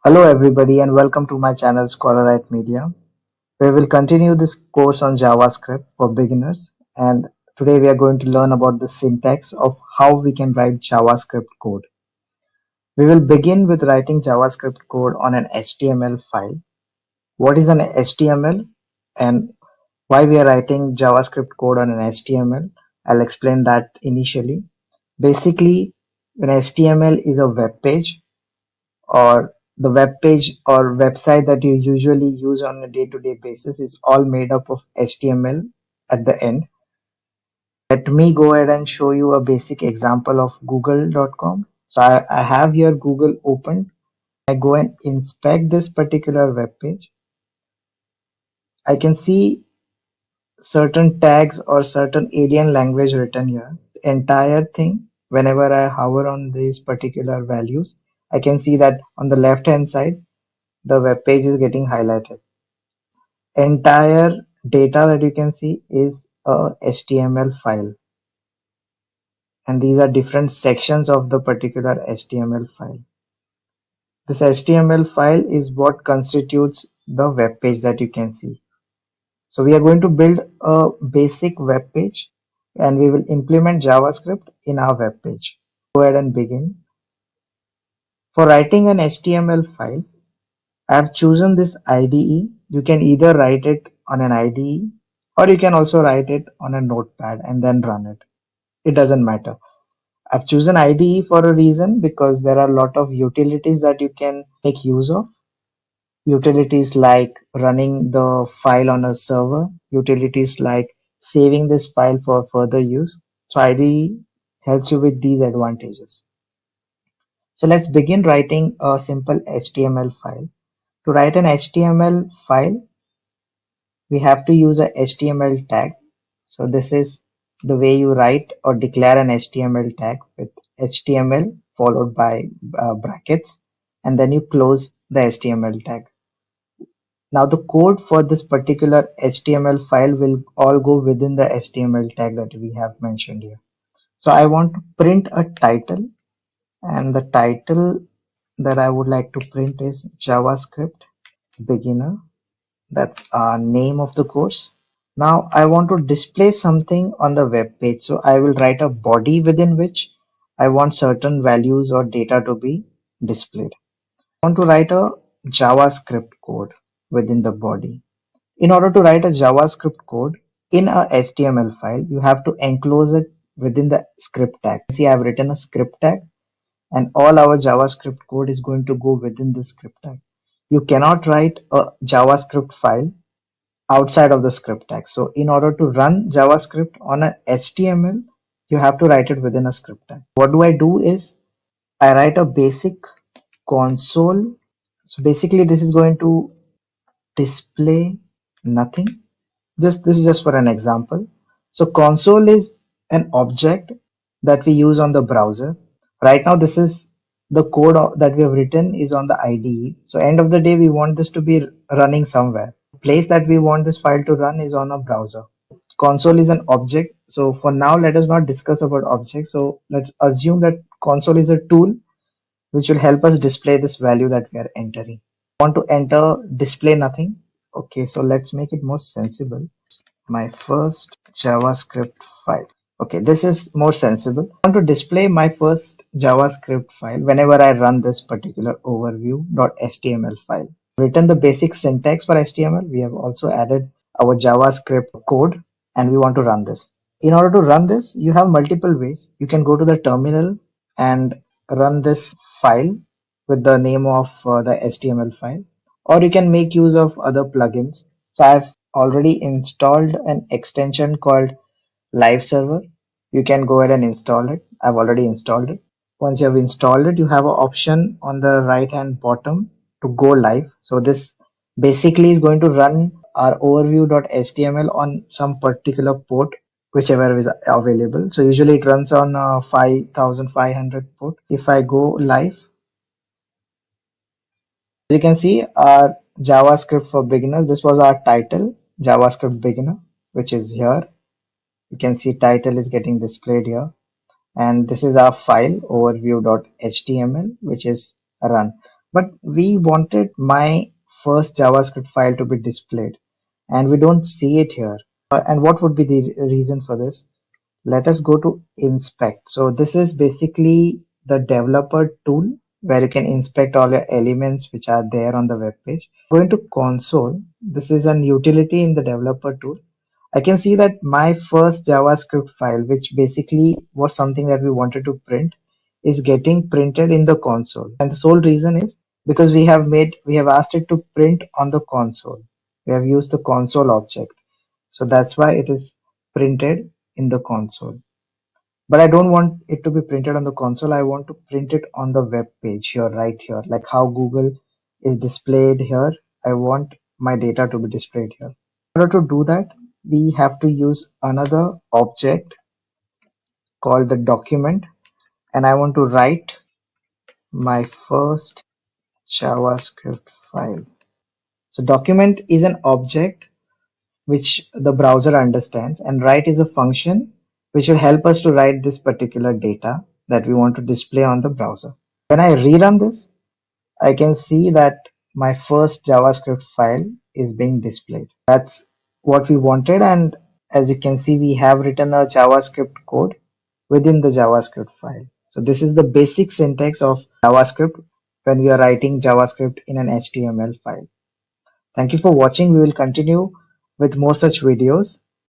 Hello everybody and welcome to my channel Scholarite Media. We will continue this course on JavaScript for beginners, and today we are going to learn about the syntax of how we can write JavaScript code. We will begin with writing JavaScript code on an HTML file. What is an HTML and why we are writing JavaScript code on an HTML? I'll explain that initially. Basically, an HTML is a web page, or the web page or website that you usually use on a day-to-day basis is all made up of HTML at the end. Let me go ahead and show you a basic example of google.com. So I have here Google open. I go and inspect this particular web page. I can see certain tags or certain alien language written here. The entire thing, whenever I hover on these particular values, I can see that on the left hand side the web page is getting highlighted. Entire data that you can see is a HTML file, and these are different sections of the particular HTML file. This HTML file is what constitutes the web page that you can see. So we are going to build a basic web page and we will implement JavaScript in our web page. Go ahead and begin. For writing an HTML file, I have chosen this IDE. You can either write it on an IDE or you can also write it on a notepad and then run it. It doesn't matter. I've chosen IDE for a reason because there are a lot of utilities that you can make use of. Utilities like running the file on a server, utilities like saving this file for further use. So IDE helps you with these advantages. So let's begin writing a simple HTML file. To write an HTML file, we have to use a HTML tag. So this is the way you write or declare an HTML tag with HTML followed by brackets, and then you close the HTML tag. Now the code for this particular HTML file will all go within the HTML tag that we have mentioned here. So I want to print a title, and the title that I would like to print is JavaScript beginner. That's our name of the course. Now I want to display something on the web page. So I will write a body within which I want certain values or data to be displayed. I want to write a JavaScript code within the body. In order to write a JavaScript code in a HTML file, you have to enclose it within the script tag. See, I've written a script tag and all our JavaScript code is going to go within the script tag. You cannot write a JavaScript file outside of the script tag. So in order to run JavaScript on a HTML, you have to write it within a script tag. What do I do is I write a basic console. So basically this is going to display nothing. This is just for an example. So console is an object that we use on the browser. Right now this is the code that we have written is on the IDE. So end of the day we want this to be running somewhere. Place that we want this file to run is on a browser. Console is an object. So for now let us not discuss about objects. So let's assume that console is a tool which will help us display this value that we are entering. I want to enter display nothing. Okay, so let's make it more sensible. My first JavaScript file. Okay, this is more sensible. I want to display my first JavaScript file whenever I run this particular overview.html file. Written the basic syntax for HTML. We have also added our JavaScript code and we want to run this. In order to run this, you have multiple ways. You can go to the terminal and run this file with the name of the HTML file, or you can make use of other plugins. So I've already installed an extension called Live Server. You can go ahead and install it. I've already installed it. Once you have installed it, you have an option on the right hand bottom to go live. So this basically is going to run our overview.html on some particular port, whichever is available. So usually it runs on 5500 port. If I go live, you can see our JavaScript for beginners. This was our title, JavaScript beginner, which is here. You can see title is getting displayed here. And this is our file overview.html, which is run. but we wanted my first JavaScript file to be displayed, and we don't see it here. And what would be the reason for this? Let us go to inspect. So this is basically the developer tool where you can inspect all your elements which are there on the web page. Going to console, this is an utility in the developer tool. I can see that my first JavaScript file, which basically was something that we wanted to print, is getting printed in the console. And the sole reason is because we have asked it to print on the console. We have used the console object. So that's why it is printed in the console. But I don't want it to be printed on the console. I want to print it on the web page here, right here, like how Google is displayed here. I want my data to be displayed here. In order to do that, we have to use another object called the document, and I want to write my first JavaScript file. So document is an object which the browser understands, and write is a function which will help us to write this particular data that we want to display on the browser. When I rerun this, I can see that my first JavaScript file is being displayed. That's what we wanted, and as you can see, we have written a JavaScript code within the JavaScript file. So this is the basic syntax of JavaScript when we are writing JavaScript in an HTML file. Thank you for watching. We will continue with more such videos.